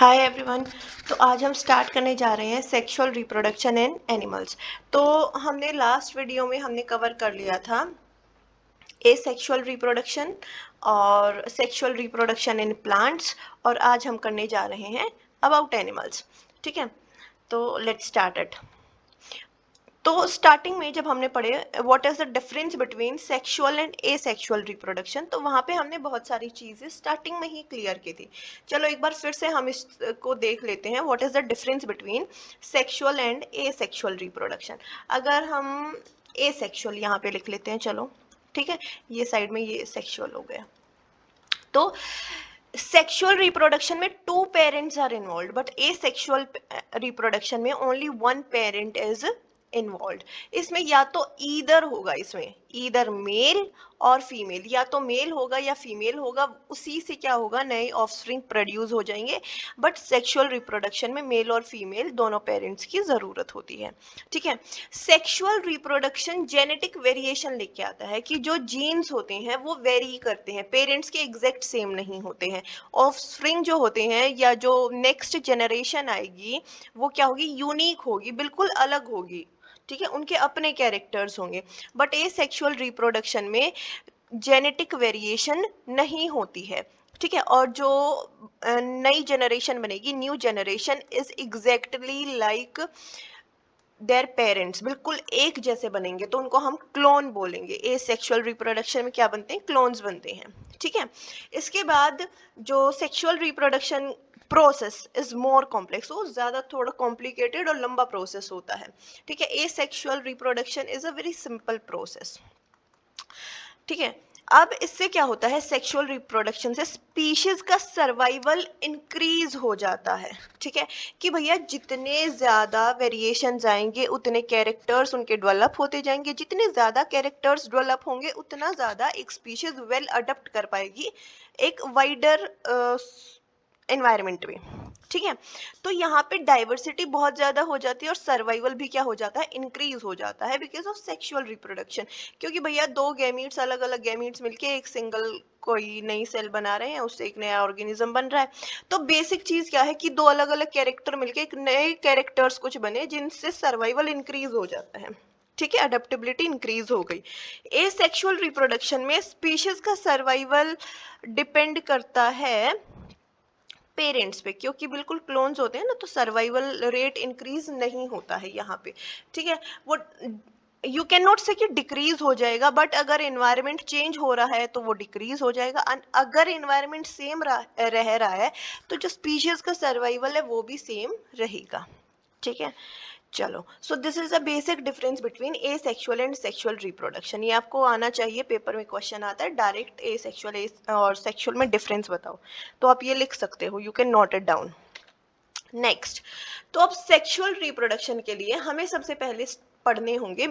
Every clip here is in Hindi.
Hi everyone. तो आज हम स्टार्ट करने जा रहे हैं सेक्सुअल रिप्रोडक्शन इन एनिमल्स। तो हमने लास्ट वीडियो में हमने कवर कर लिया था एसेक्सुअल रिप्रोडक्शन और सेक्सुअल रिप्रोडक्शन इन प्लांट्स, और आज हम करने जा रहे हैं अबाउट एनिमल्स। ठीक है, तो लेट्स स्टार्ट इट। तो स्टार्टिंग में जब हमने पढ़े what is the difference between sexual and asexual reproduction, तो वहां पे हमने बहुत सारी चीजें स्टार्टिंग में ही क्लियर की थी। चलो एक बार फिर से हम इसको देख लेते हैं, what is the difference between sexual and asexual reproduction. अगर हम एसेक्सुअल यहाँ पे लिख लेते हैं, चलो ठीक है, ये साइड में ये सेक्सुअल हो गया। तो सेक्सुअल रिप्रोडक्शन में two parents are involved, but asexual reproduction में only one parent is involved. इसमें या तो ईदर होगा, इसमें ईदर मेल और फीमेल, या तो मेल होगा या फीमेल होगा, उसी से क्या होगा, नए ऑफस्प्रिंग प्रोड्यूस हो जाएंगे। बट सेक्सुअल रिप्रोडक्शन में मेल और फीमेल दोनों पेरेंट्स की जरूरत होती है। ठीक है, सेक्सुअल रिप्रोडक्शन जेनेटिक वेरिएशन लेके आता है कि जो जीन्स होते हैं वो वेरी करते हैं, पेरेंट्स के एग्जैक्ट सेम नहीं होते हैं। ऑफस्प्रिंग जो होते हैं या जो नेक्स्ट जनरेशन आएगी वो क्या होगी, यूनिक होगी, बिल्कुल अलग होगी। ठीक है, उनके अपने कैरेक्टर्स होंगे। बट ए सेक्सुअल रिप्रोडक्शन में जेनेटिक वेरिएशन नहीं होती है। ठीक है, और जो नई जनरेशन बनेगी, new generation is exactly like their parents, बिल्कुल एक जैसे बनेंगे, तो उनको हम क्लोन बोलेंगे। ए सेक्सुअल रिप्रोडक्शन में क्या बनते हैं, क्लोन्स बनते हैं। ठीक है, इसके बाद जो sexual reproduction process is more complex, वो ज्यादा थोड़ा कॉम्प्लिकेटेड और लंबा प्रोसेस होता है। ठीक है, ए sexual reproduction is a very simple process. ठीक है, अब इससे क्या होता है, सेक्सुअल रिप्रोडक्शन से स्पीशीज का सर्वाइवल इंक्रीज हो जाता है। ठीक है, कि भैया जितने ज्यादा वेरिएशंस आएंगे उतने कैरेक्टर्स उनके डेवलप होते जाएंगे, जितने ज्यादा कैरेक्टर्स डेवलप होंगे उतना ज्यादा एक स्पीशीज वेल अडप्ट कर पाएगी एक वाइडर एनवायरनमेंट में। ठीक है, तो यहाँ पे डाइवर्सिटी बहुत ज्यादा हो जाती है और सर्वाइवल भी क्या हो जाता है, इंक्रीज हो जाता है बिकॉज ऑफ सेक्सुअल रिप्रोडक्शन। क्योंकि भैया दो गैमीट्स, अलग अलग गैमीट्स मिलके एक सिंगल कोई नई सेल बना रहे हैं, उससे एक नया ऑर्गेनिज्म बन रहा है। तो बेसिक चीज क्या है कि दो अलग अलग कैरेक्टर मिलके एक नए कैरेक्टर्स कुछ बने जिनसे सर्वाइवल इंक्रीज हो जाता है। ठीक है, अडेप्टेबिलिटी इंक्रीज हो गई। ए सेक्सुअल रिप्रोडक्शन में स्पीशीज का सर्वाइवल डिपेंड करता है पेरेंट्स पे, क्योंकि बिल्कुल क्लोन्स होते हैं ना, तो सर्वाइवल रेट इंक्रीज नहीं होता है यहाँ पे। ठीक है, वो यू कैन नॉट से कि डिक्रीज हो जाएगा, बट अगर एनवायरनमेंट चेंज हो रहा है तो वो डिक्रीज हो जाएगा। अगर एनवायरनमेंट सेम रह रहा है तो जो स्पीशीज का सर्वाइवल है वो भी सेम रहेगा। ठीक है, चलो, so this is the basic difference between A sexual and sexual reproduction. ये आपको आना चाहिए, पेपर में क्वेश्चन आता है डायरेक्ट, ए सेक्सुअल और सेक्सुअल में डिफरेंस बताओ, तो आप ये लिख सकते हो, you can note it down. Next, तो अब सेक्सुअल रिप्रोडक्शन के लिए हमें सबसे पहले पढ़ने होंगे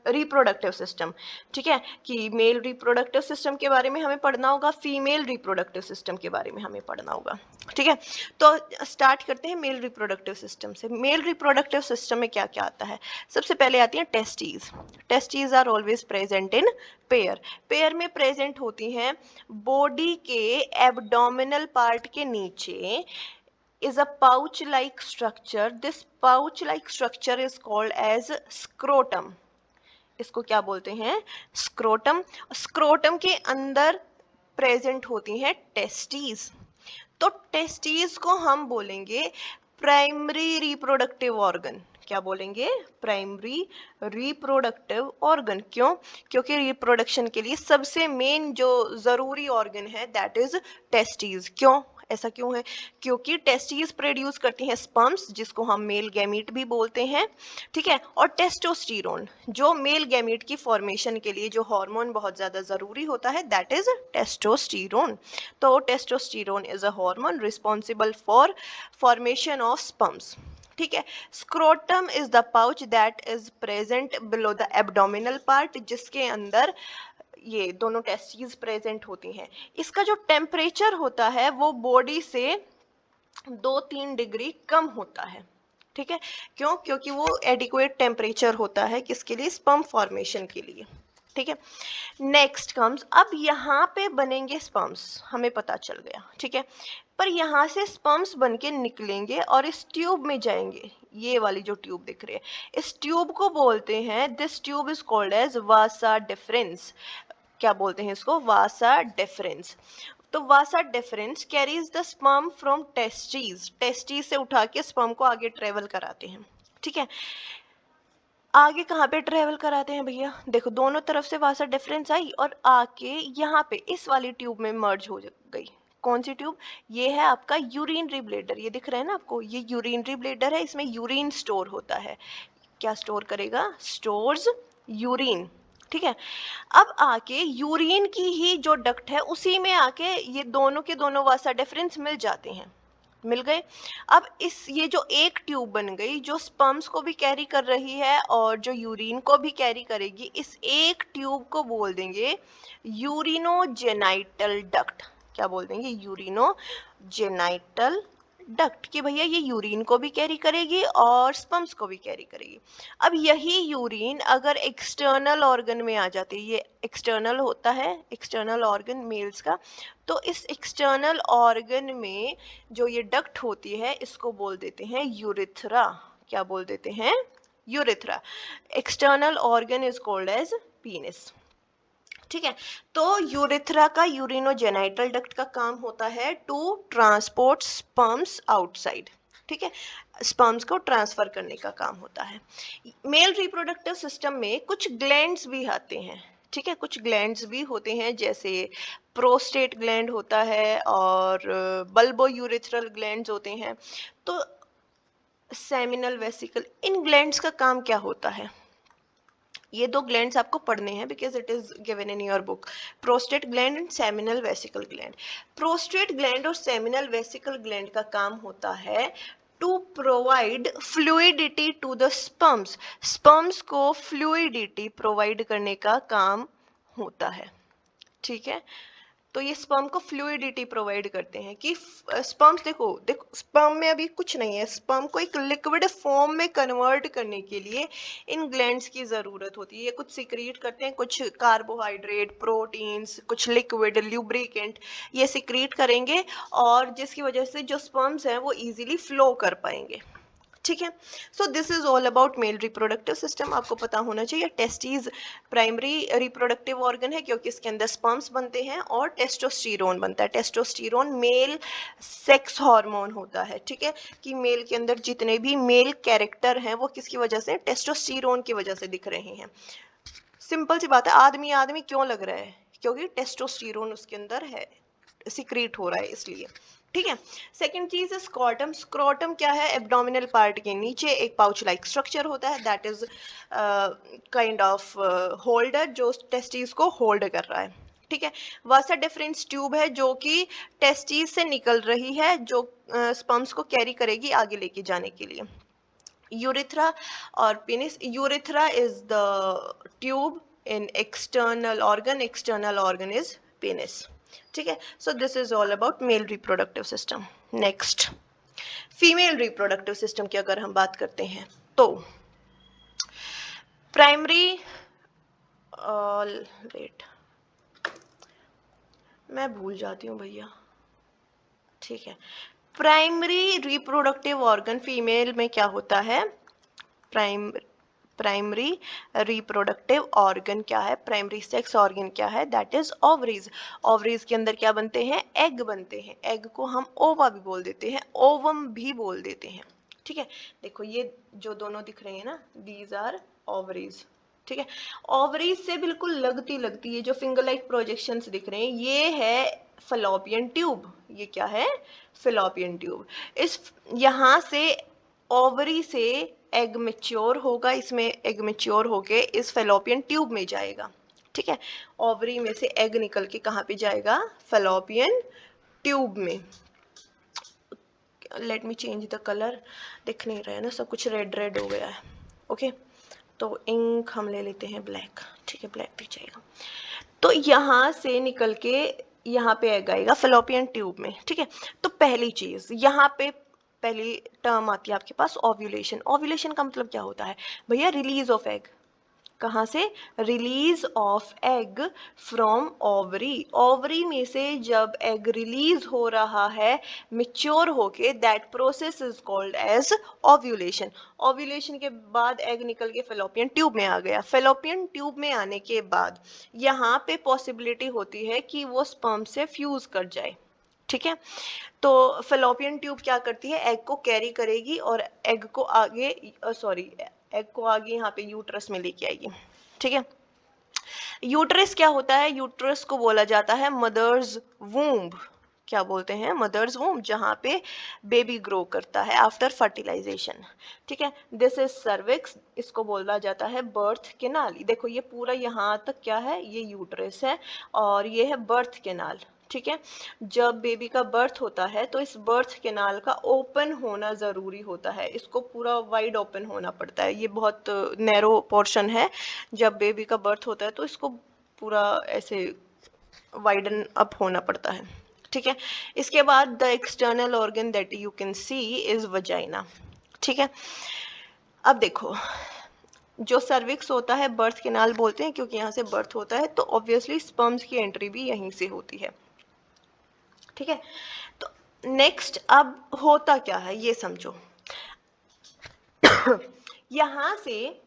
रिप्रोडक्टिव सिस्टम। ठीक है, कि मेल रिप्रोडक्टिव सिस्टम के बारे में हमें पढ़ना होगा, फीमेल रिप्रोडक्टिव सिस्टम के बारे में हमें पढ़ना होगा। ठीक है, तो स्टार्ट करते हैं मेल रिप्रोडक्टिव सिस्टम से। मेल रिप्रोडक्टिव सिस्टम में क्या क्या आता है, सबसे पहले आती है testes. Testes are always present in pair. Pair में प्रेजेंट होती हैं बॉडी के एब्डोमिनल पार्ट के नीचे is a pouch like structure. This pouch like structure is called as scrotum. इसको क्या बोलते हैं, स्क्रोटम। स्क्रोटम के अंदर प्रेजेंट होती हैं टेस्टीज। तो टेस्टीज को हम बोलेंगे प्राइमरी रिप्रोडक्टिव ऑर्गन। क्या बोलेंगे, प्राइमरी रिप्रोडक्टिव ऑर्गन। क्यों, क्योंकि रिप्रोडक्शन के लिए सबसे मेन जो जरूरी ऑर्गन है दैट इज टेस्टीज। क्यों, ऐसा क्यों है, क्योंकि टेस्टीज प्रोड्यूस करती हैं स्पर्म्स, जिसको हम मेल गैमीट भी बोलते हैं। ठीक है, और टेस्टोस्टेरोन, जो मेल गैमीट की फॉर्मेशन के लिए जो हार्मोन बहुत ज्यादा जरूरी होता है दैट इज टेस्टोस्टेरोन। तो testosterone is a hormone responsible for formation of sperms. ठीक है, scrotum is the pouch that is present below the abdominal part, जिसके अंदर ये दोनों टेस्टीज प्रेजेंट होती हैं। इसका जो टेम्परेचर होता है वो बॉडी से 2-3 डिग्री कम होता है। ठीक है, क्यों, क्योंकि वो एडिक्वेट टेम्परेचर होता है किसके लिए, स्पर्म फॉर्मेशन के लिए। ठीक है, नेक्स्ट कम्स, अब यहाँ पे बनेंगे स्पर्म्स, हमें पता चल गया। ठीक है, पर यहाँ से स्पर्म्स बन के निकलेंगे और इस ट्यूब में जाएंगे। ये वाली जो ट्यूब दिख रही है, इस ट्यूब को बोलते हैं, this tube is called as vasa deferens. क्या बोलते हैं इसको? Vasa deferens. तो vasa deferens carries the sperm from testes, testes से उठा के स्पर्म को आगे ट्रेवल कराते हैं। ठीक है, आगे कहाँ पे ट्रेवल कराते हैं भैया? देखो दोनों तरफ से वासा डिफरेंस आई और आके यहाँ पे इस वाली ट्यूब में मर्ज हो गई। कौन सी ट्यूब? ये है आपका यूरिनरी ब्लेडर। ये दिख रहा है ना आपको, ये यूरिनरी ब्लेडर है, इसमें यूरिन स्टोर होता है। क्या स्टोर करेगा? Stores urine. ठीक है, अब आके यूरिन की ही जो डक्ट है उसी में आके ये दोनों के दोनों वासा डिफरेंस मिल जाते हैं, मिल गए। अब इस ये जो एक ट्यूब बन गई जो स्पर्म्स को भी कैरी कर रही है और जो यूरिन को भी कैरी करेगी, इस एक ट्यूब को बोल देंगे यूरिनोजेनाइटल डक्ट। क्या बोल देंगे? यूरिनोजेनाइटल डक्ट, कि भैया ये यूरिन को भी कैरी करेगी और स्पर्म्स को भी कैरी करेगी। अब यही यूरिन अगर एक्सटर्नल ऑर्गन में आ जाती है, ये एक्सटर्नल होता है, एक्सटर्नल ऑर्गन मेल्स का, तो इस एक्सटर्नल ऑर्गन में जो ये डक्ट होती है इसको बोल देते हैं यूरिथ्रा। क्या बोल देते हैं? Urethra. External organ is called as penis. ठीक है, तो यूरिथ्रा का, यूरिनोजेनाइटल डक्ट का काम होता है टू ट्रांसपोर्ट स्पर्म्स आउटसाइड। ठीक है, स्पर्म्स को ट्रांसफर करने का काम होता है। मेल रिप्रोडक्टिव सिस्टम में कुछ ग्लैंड्स भी आते हैं। ठीक है, कुछ ग्लैंड्स भी होते हैं, जैसे प्रोस्टेट ग्लैंड होता है और बल्बो यूरिथ्रल ग्लैंड्स होते हैं। तो सेमिनल वेसिकल, इन ग्लैंड्स का काम क्या होता है? ये दो ग्लैंड्स आपको पढ़ने हैं because it is given in your book, prostate gland and seminal vesicle gland. Prostate gland और सेमिनल वेसिकल ग्लैंड का काम होता है to provide fluidity to the sperms, sperms को फ्लूइडिटी प्रोवाइड करने का काम होता है। ठीक है, तो ये स्पर्म को फ्लूइडिटी प्रोवाइड करते हैं कि स्पर्म्स, देखो देखो स्पर्म में अभी कुछ नहीं है, स्पर्म को एक लिक्विड फॉर्म में कन्वर्ट करने के लिए इन ग्लैंड्स की जरूरत होती है। ये कुछ सिक्रीट करते हैं, कुछ कार्बोहाइड्रेट, प्रोटीन्स, कुछ लिक्विड ल्यूब्रिकेंट ये सिक्रीट करेंगे और जिसकी वजह से जो स्पर्म्स हैं वो इजीली फ्लो कर पाएंगे। ठीक है, so this is all about male reproductive system. आपको पता होना चाहिए टेस्टिस प्राइमरी रिप्रोडक्टिव ऑर्गन है क्योंकि इसके अंदर स्पर्म्स बनते हैं और टेस्टोस्टेरोन बनता है। टेस्टोस्टेरोन मेल सेक्स हार्मोन होता है। ठीक है, कि मेल के अंदर जितने भी मेल कैरेक्टर हैं वो किसकी वजह से? टेस्टोस्टेरोन की वजह से दिख रहे हैं। सिंपल सी बात है, आदमी आदमी क्यों लग रहा है? क्योंकि टेस्टोस्टेरोन उसके अंदर है, सिक्रीट हो रहा है इसलिए। ठीक है, सेकंड चीज है स्क्रॉटम। स्क्रॉटम क्या है? एब्डोमिनल पार्ट के नीचे एक पाउच लाइक स्ट्रक्चर होता है, that is kind of holder जो टेस्टिस को होल्ड कर रहा है। ठीक है, वासा डिफरेंस ट्यूब है जो कि टेस्टिस से निकल रही है, जो स्पर्म्स को कैरी करेगी आगे लेके जाने के लिए। यूरिथ्रा और penis, urethra is the tube in external organ is penis. ठीक है, so this is all about male reproductive system. Next, female reproductive system की अगर हम बात करते हैं तो प्राइमरी, वेट मैं भूल जाती हूँ भैया। ठीक है, प्राइमरी रिप्रोडक्टिव ऑर्गन फीमेल में क्या होता है? प्राइमरी रिप्रोडक्टिव ऑर्गन क्या है? प्राइमरी सेक्स ऑर्गन क्या है? That is ovaries. ओवरीज के अंदर क्या बनते हैं? एग बनते हैं। एग को हम ओवा भी बोल देते हैं, ओवम भी बोल देते हैं। ठीक है, देखो ये जो दोनों दिख रहे हैं ना, दीज आर ओवरीज। ठीक है, ओवरीज से बिल्कुल लगती लगती है जो फिंगर लाइक प्रोजेक्शंस दिख रहे हैं, ये है फलोपियन ट्यूब। ये क्या है? Fallopian tube. इस यहाँ से ओवरी से एग मेच्योर होगा, इसमें एग मेच्योर होके इस फेलोपियन ट्यूब में जाएगा। ठीक है, ओवरी में से एग निकल के कहाँ पे जाएगा? फेलोपियन ट्यूब में। Let me change the colour, दिख नहीं रहा है ना, सब कुछ रेड रेड हो गया है। ओके, तो इंक हम ले लेते हैं ब्लैक। ठीक है, ब्लैक भी जाएगा। तो यहाँ से निकल के यहाँ पे एग आएगा फेलोपियन ट्यूब में। ठीक है, तो पहली चीज यहाँ पे पहली टर्म आती है आपके पास ओव्यूलेशन। ओव्यूलेशन का मतलब क्या होता है भैया? Release of egg. कहाँ से? Release of egg from ovary, ovary में से जब एग रिलीज हो रहा है मिच्योर होके, that process is called as ovulation. Ovulation के बाद एग निकल के फेलोपियन ट्यूब में आ गया, फेलोपियन ट्यूब में आने के बाद यहाँ पे पॉसिबिलिटी होती है कि वो स्पर्म से फ्यूज कर जाए, ठीक है। तो फेलोपियन ट्यूब क्या करती है? एग को कैरी करेगी और एग को आगे एग को आगे यहाँ पे यूट्रस में लेके आएगी, ठीक है। यूट्रस क्या होता है? यूट्रस को बोला जाता है मदर्स वूम्ब। क्या बोलते हैं? मदर्स वूम्ब, जहाँ पे बेबी ग्रो करता है आफ्टर फर्टिलाइजेशन, ठीक है। दिस इज सर्विक्स, इसको बोला जाता है बर्थ केनाल। देखो ये पूरा यहाँ तक क्या है? ये यूट्रस है और ये है बर्थ केनाल, ठीक है। जब बेबी का बर्थ होता है तो इस बर्थ केनाल का ओपन होना जरूरी होता है, इसको पूरा वाइड ओपन होना पड़ता है। ये बहुत नैरो पोर्शन है, जब बेबी का बर्थ होता है तो इसको पूरा ऐसे वाइडन अप होना पड़ता है, ठीक है। इसके बाद the external organ that you can see is vagina, ठीक है। अब देखो जो सर्विक्स होता है बर्थ केनाल बोलते हैं क्योंकि यहाँ से बर्थ होता है, तो ऑब्वियसली स्पर्म्स की एंट्री भी यहीं से होती है, ठीक है। तो नेक्स्ट अब होता क्या है ये समझो। यहां से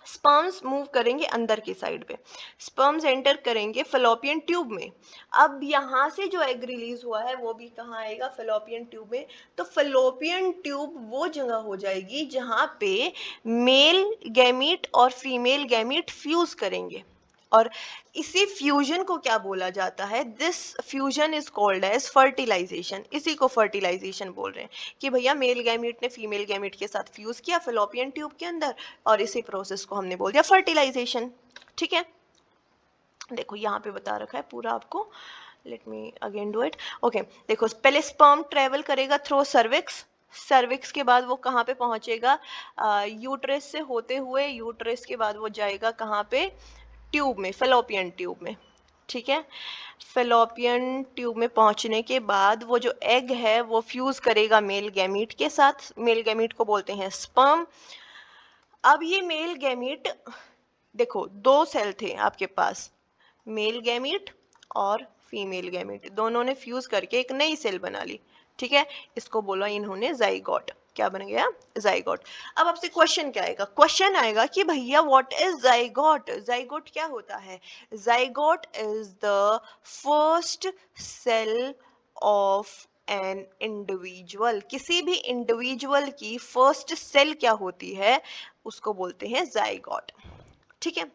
स्पर्म्स मूव करेंगे अंदर की साइड पे, स्पर्म्स एंटर करेंगे फेलोपियन ट्यूब में। अब यहां से जो एग रिलीज हुआ है वो भी कहाँ आएगा? फेलोपियन ट्यूब में। तो फेलोपियन ट्यूब वो जगह हो जाएगी जहां पे मेल गैमीट और फीमेल गैमीट फ्यूज करेंगे, और इसी फ्यूजन को क्या बोला जाता है? This fusion is called as fertilisation. इसी को फर्टिलाइजेशन बोल रहे हैं कि भैया मेल गैमीट ने फीमेल गैमीट के साथ फ्यूज किया फेलोपियन ट्यूब के अंदर, और इसी प्रोसेस को हमने बोल दिया फर्टिलाइजेशन, ठीक है। देखो यहाँ पे बता रखा है पूरा आपको, let me again do it. Okay, देखो पहले स्पर्म ट्रेवल करेगा थ्रू सर्विक्स, सर्विक्स के बाद वो कहाँ पे पहुंचेगा? यूट्रस से होते हुए, यूट्रस के बाद वो जाएगा कहाँ पे? ट्यूब में, फेलोपियन ट्यूब में, ठीक है। फेलोपियन ट्यूब में पहुंचने के बाद वो जो एग है वो फ्यूज करेगा मेल गैमीट के साथ, मेल गैमीट को बोलते हैं स्पर्म। अब ये मेल गैमीट, देखो दो सेल थे आपके पास, मेल गैमीट और फीमेल गैमीट, दोनों ने फ्यूज करके एक नई सेल बना ली, ठीक है। इसको बोला इन्होंने जाइगोट। क्या बन गया? जाइगोट। अब आपसे क्वेश्चन क्या आएगा? क्वेश्चन आएगा कि भैया व्हाट इज जाइगोट? जाइगोट क्या होता है? Zygote is the first cell of an individual. किसी भी इंडिविजुअल की फर्स्ट सेल क्या होती है? उसको बोलते हैं जाइगोट, ठीक है।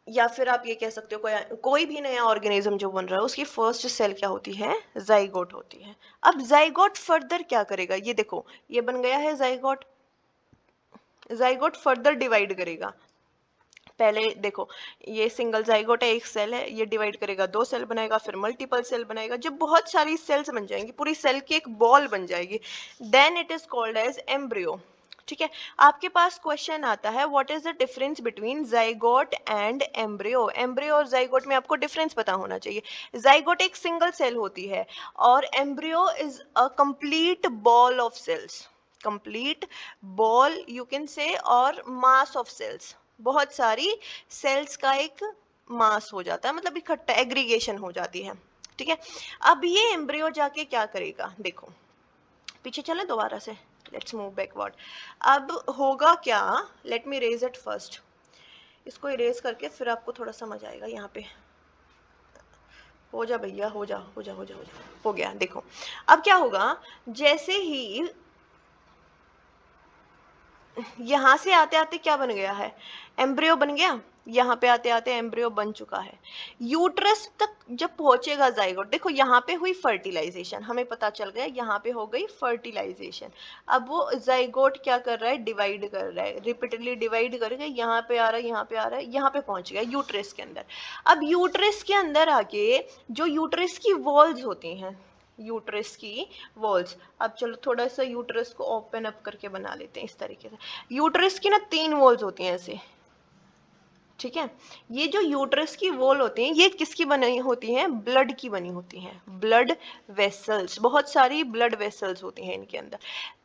या फिर आप ये कह सकते हो कोई भी नया ऑर्गेनिज्म जो बन रहा है उसकी फर्स्ट सेल क्या होती है? जाइगोट होती है। अब जाइगोट फर्दर क्या करेगा? ये देखो ये बन गया है जाइगोट, जाइगोट फर्दर डिवाइड करेगा। पहले देखो ये सिंगल जाइगोट है, एक सेल है, ये डिवाइड करेगा, दो सेल बनाएगा, फिर मल्टीपल सेल बनाएगा। जब बहुत सारी सेल्स बन जाएंगी, पूरी सेल की एक बॉल बन जाएगी, then it is called as embryo, ठीक है। आपके पास क्वेश्चन आता है what is the difference between zygote and embryo? Embryo और जाइगोट में आपको डिफरेंस पता होना चाहिए। जाइगोट एक सिंगल सेल होती है और embryo is a complete ball of cells, complete ball you can say, और मास ऑफ सेल्स, बहुत सारी सेल्स का एक मास हो जाता है, मतलब इकट्ठा एग्रीगेशन हो जाती है, ठीक है। अब ये एम्ब्रियो जाके क्या करेगा? देखो पीछे चले दोबारा से, लेट्स मूव बैकवर्ड। अब होगा क्या? Let me erase it first, इसको इरेज करके फिर आपको थोड़ा समझ आएगा। यहाँ पे हो जा भैया, हो जा हो जा हो जा हो जा, हो गया। देखो अब क्या होगा, जैसे ही यहाँ से आते आते क्या बन गया है? एम्ब्रियो बन गया। यहाँ पे आते आते एम्ब्रियो बन चुका है। यूट्रस तक जब पहुंचेगा जाइगोट, देखो यहाँ पे हुई फर्टिलाइजेशन, हमें पता चल गया यहाँ पे हो गई फर्टिलाइजेशन। अब वो जाइगोट क्या कर रहा है? डिवाइड कर रहा है, रिपीटेडली डिवाइड करके यहाँ पे आ रहा है, यहाँ पे आ रहा है, यहाँ पे पहुंच गया यूट्रस के अंदर। अब यूट्रस के अंदर आके जो यूट्रस की वॉल्स होती हैं, यूट्रस की वॉल्स, अब चलो थोड़ा सा यूट्रस को ओपन अप करके बना लेते हैं इस तरीके से। यूट्रस की ना 3 वॉल्स होती हैं ऐसे, ठीक है। ये जो यूट्रस की वॉल होती हैं ये किसकी बनी होती हैं? ब्लड की बनी होती हैं, ब्लड वेसल्स, बहुत सारी ब्लड वेसल्स होती हैं इनके अंदर।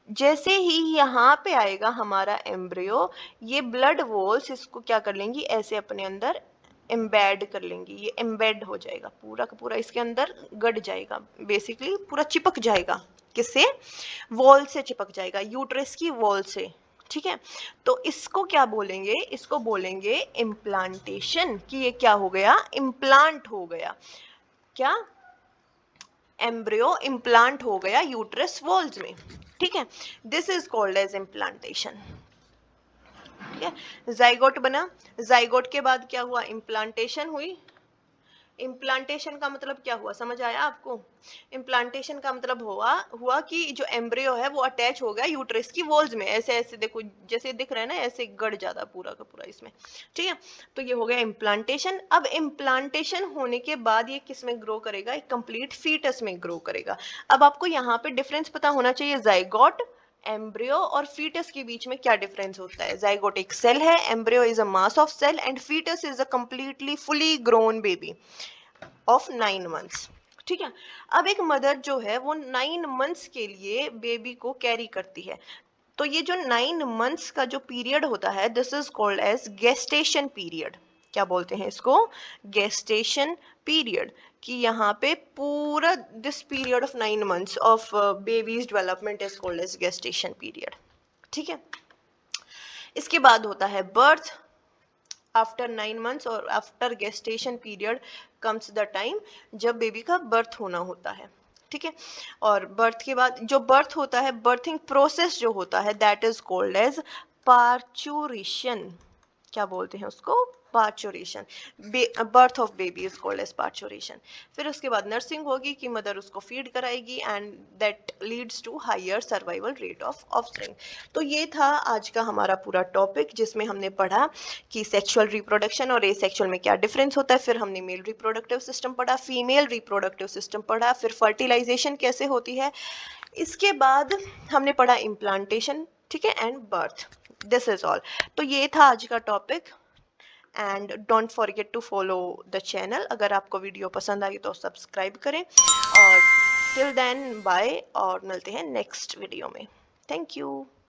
जैसे ही यहाँ पे आएगा हमारा एम्ब्रियो, ये ब्लड वॉल्स इसको क्या कर लेंगी, ऐसे अपने अंदर एम्बेड कर लेंगी, ये एम्बेड हो जाएगा पूरा का पूरा, इसके अंदर गड़ जाएगा, बेसिकली पूरा चिपक जाएगा, किससे, वॉल से चिपक जाएगा, यूट्रस की वॉल से। ठीक है, तो इसको क्या बोलेंगे, इसको बोलेंगे इम्प्लांटेशन, कि ये क्या हो गया, इम्प्लांट हो गया, क्या, एम्ब्रियो इम्प्लांट हो गया यूट्रस वॉल्स में। ठीक है, this is called as implantation. ठीक है, जाइगोट बना, जाइगोट के बाद क्या हुआ, इम्प्लांटेशन हुई। इम्प्लांटेशन का मतलब क्या हुआ, समझ आया आपको, इम्प्लांटेशन का मतलब हुआ हुआ कि जो एम्ब्रियो है वो अटैच हो गया यूट्रस की वॉल्स में, ऐसे ऐसे देखो जैसे दिख रहा है ना, ऐसे गड़ जाता पूरा का पूरा इसमें। ठीक है, तो ये हो गया इम्प्लांटेशन। अब इम्प्लांटेशन होने के बाद ये किस में ग्रो करेगा, एक कंप्लीट फीटस में ग्रो करेगा। अब आपको यहाँ पे डिफरेंस पता होना चाहिए, जाइगोट, एम्ब्रियो और फीटस के बीच में क्या डिफरेंस होता है। जाइगोट एक सेल है, embryo is a mass of cell, and foetus is a completely fully grown baby of 9 months. ठीक है, अब एक मदर जो है वो 9 मंथ्स के लिए बेबी को कैरी करती है, तो ये जो 9 मंथ्स का जो पीरियड होता है, this is called as gestation period. क्या बोलते हैं इसको, गेस्टेशन पीरियड, कि यहाँ पे पूरा this period of 9 months of baby's development is called as gestation period. ठीक है, इसके बाद होता है बर्थ। आफ्टर 9 मंथ्स और after gestation period comes the time जब बेबी का बर्थ होना होता है। ठीक है, और बर्थ के बाद जो बर्थ होता है, बर्थिंग प्रोसेस जो होता है, that is called as parturition. क्या बोलते हैं उसको, parturition. Birth of baby is called as parturition. फिर उसके बाद नर्सिंग होगी कि मदर उसको फीड कराएगी, and that leads to higher survival rate of offspring. तो ये था आज का हमारा पूरा टॉपिक, जिसमें हमने पढ़ा कि सेक्सुअल रिप्रोडक्शन और एसेक्सुअल में क्या डिफरेंस होता है। फिर हमने मेल रिप्रोडक्टिव सिस्टम पढ़ा, फीमेल रिप्रोडक्टिव सिस्टम पढ़ा, फिर फर्टिलाइजेशन कैसे होती है। इसके बाद हमने पढ़ा इम्प्लांटेशन, ठीक है, and birth. This is all. तो ये था आज का topic, and don't forget to follow the channel. अगर आपको वीडियो पसंद आई तो सब्सक्राइब करें, और टिल देन बाय, और मिलते हैं नेक्स्ट वीडियो में। Thank you.